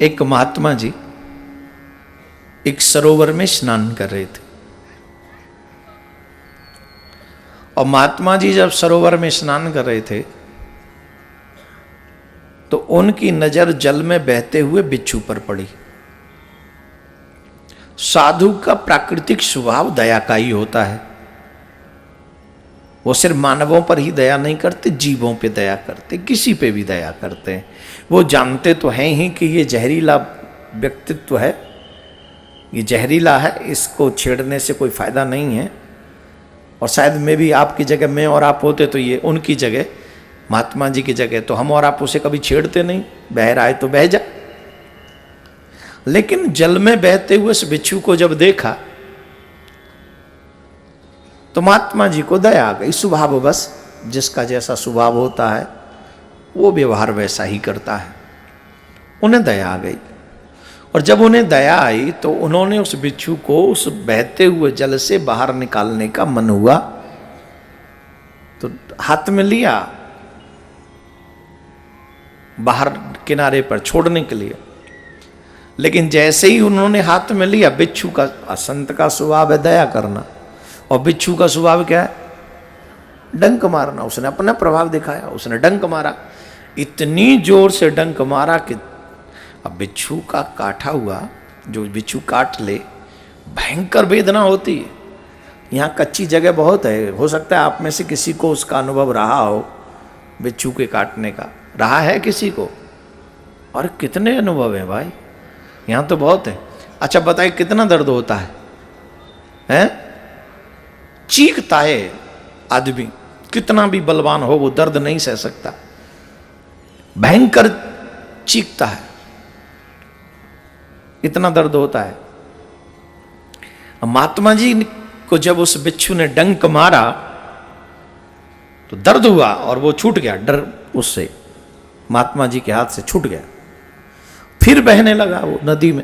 एक महात्मा जी एक सरोवर में स्नान कर रहे थे और महात्मा जी जब सरोवर में स्नान कर रहे थे तो उनकी नजर जल में बहते हुए बिच्छू पर पड़ी। साधु का प्राकृतिक स्वभाव दया का ही होता है। वो सिर्फ मानवों पर ही दया नहीं करते, जीवों पे दया करते, किसी पे भी दया करते हैं। वो जानते तो हैं ही कि ये जहरीला व्यक्तित्व है, ये जहरीला है, इसको छेड़ने से कोई फायदा नहीं है। और शायद मैं भी आपकी जगह मैं और आप होते तो ये उनकी जगह, महात्मा जी की जगह, तो हम और आप उसे कभी छेड़ते नहीं, बह रहा है तो बह जा। लेकिन जल में बहते हुए उस बिच्छू को जब देखा तो महात्मा जी को दया आ गई। स्वभाव बस जिसका जैसा स्वभाव होता है वो व्यवहार वैसा ही करता है। उन्हें दया आ गई और जब उन्हें दया आई तो उन्होंने उस बिच्छू को उस बहते हुए जल से बाहर निकालने का मन हुआ तो हाथ में लिया बाहर किनारे पर छोड़ने के लिए। लेकिन जैसे ही उन्होंने हाथ में लिया, बिच्छू का, संत का स्वभाव है दया करना और बिच्छू का स्वभाव क्या है, डंक मारना। उसने अपना प्रभाव दिखाया, उसने डंक मारा, इतनी जोर से डंक मारा कि अब बिच्छू का काटा हुआ, जो बिच्छू काट ले भयंकर वेदना होती है। यहाँ कच्ची जगह बहुत है, हो सकता है आप में से किसी को उसका अनुभव रहा हो, बिच्छू के काटने का रहा है किसी को। और कितने अनुभव हैं भाई, यहाँ तो बहुत है। अच्छा बताइए कितना दर्द होता है, हैं? चीखता है आदमी, कितना भी बलवान हो वो दर्द नहीं सह सकता, भयंकर चीखता है, इतना दर्द होता है। महात्मा जी को जब उस बिच्छू ने डंक मारा तो दर्द हुआ और वो छूट गया, डर उससे महात्मा जी के हाथ से छूट गया। फिर बहने लगा वो नदी में।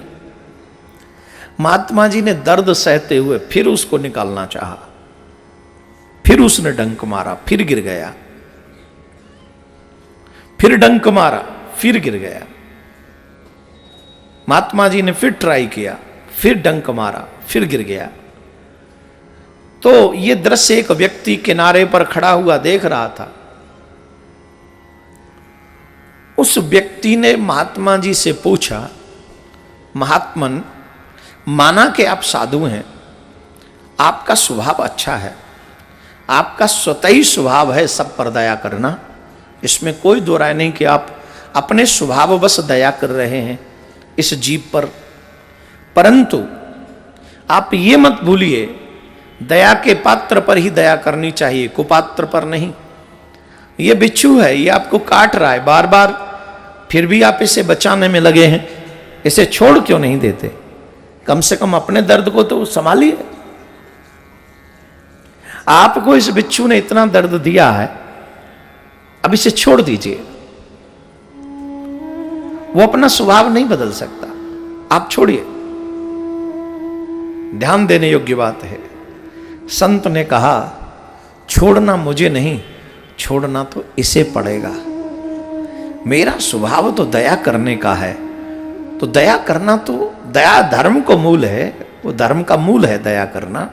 महात्मा जी ने दर्द सहते हुए फिर उसको निकालना चाहा, फिर उसने डंक मारा, फिर गिर गया, फिर डंक मारा, फिर गिर गया। महात्मा जी ने फिर ट्राई किया, फिर डंक मारा, फिर गिर गया। तो ये दृश्य एक व्यक्ति किनारे पर खड़ा हुआ देख रहा था। उस व्यक्ति ने महात्मा जी से पूछा, महात्मन, माना कि आप साधु हैं, आपका स्वभाव अच्छा है, आपका स्वतः ही स्वभाव है सब पर दया करना, इसमें कोई दो राय नहीं कि आप अपने स्वभाववश दया कर रहे हैं इस जीव पर। परंतु आप ये मत भूलिए, दया के पात्र पर ही दया करनी चाहिए, कुपात्र पर नहीं। ये बिच्छू है, ये आपको काट रहा है बार बार, फिर भी आप इसे बचाने में लगे हैं, इसे छोड़ क्यों नहीं देते? कम से कम अपने दर्द को तो संभालिए। आपको इस बिच्छू ने इतना दर्द दिया है, अब इसे छोड़ दीजिए। वो अपना स्वभाव नहीं बदल सकता, आप छोड़िए। ध्यान देने योग्य बात है। संत ने कहा, छोड़ना मुझे नहीं, छोड़ना तो इसे पड़ेगा। मेरा स्वभाव तो दया करने का है, तो दया करना तो दया धर्म को मूल है, वो धर्म का मूल है दया करना।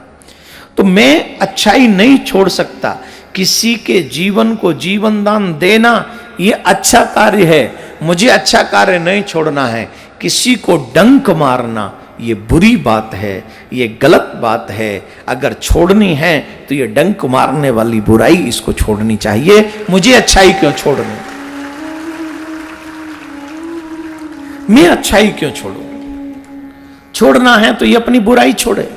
तो मैं अच्छाई नहीं छोड़ सकता, किसी के जीवन को जीवन दान देना ये अच्छा कार्य है, मुझे अच्छा कार्य नहीं छोड़ना है। किसी को डंक मारना ये बुरी बात है, ये गलत बात है। अगर छोड़नी है तो ये डंक मारने वाली बुराई इसको छोड़नी चाहिए, मुझे अच्छाई क्यों छोड़नी, मैं अच्छाई क्यों छोड़ूं? छोड़ना है तो ये अपनी बुराई छोड़े।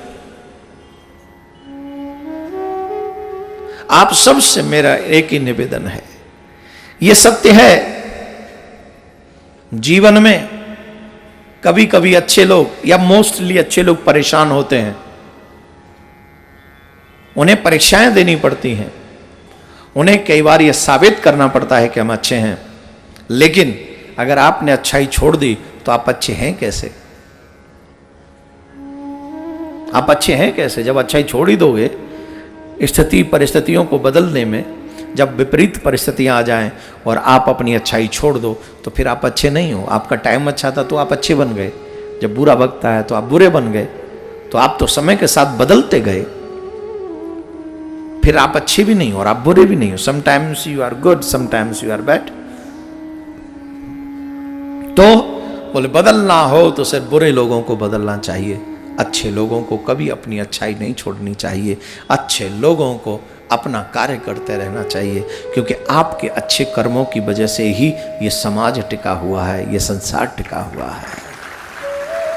आप सबसे मेरा एक ही निवेदन है, ये सत्य है, जीवन में कभी कभी अच्छे लोग या मोस्टली अच्छे लोग परेशान होते हैं, उन्हें परीक्षाएं देनी पड़ती हैं, उन्हें कई बार यह साबित करना पड़ता है कि हम अच्छे हैं। लेकिन अगर आपने अच्छाई छोड़ दी तो आप अच्छे हैं कैसे? आप अच्छे हैं कैसे जब अच्छाई छोड़ ही दोगे? स्थिति परिस्थितियों को बदलने में जब विपरीत परिस्थितियां आ जाएं और आप अपनी अच्छाई छोड़ दो तो फिर आप अच्छे नहीं हो। आपका टाइम अच्छा था तो आप अच्छे बन गए, जब बुरा वक्त आया तो आप बुरे बन गए। तो आप तो समय के साथ बदलते गए, फिर आप अच्छे भी नहीं हो और आप बुरे भी नहीं हो। Sometimes you are good, sometimes you are bad. तो बोले बदलना हो तो सिर्फ बुरे लोगों को बदलना चाहिए, अच्छे लोगों को कभी अपनी अच्छाई नहीं छोड़नी चाहिए। अच्छे लोगों को अपना कार्य करते रहना चाहिए, क्योंकि आपके अच्छे कर्मों की वजह से ही ये समाज टिका हुआ है, ये संसार टिका हुआ है।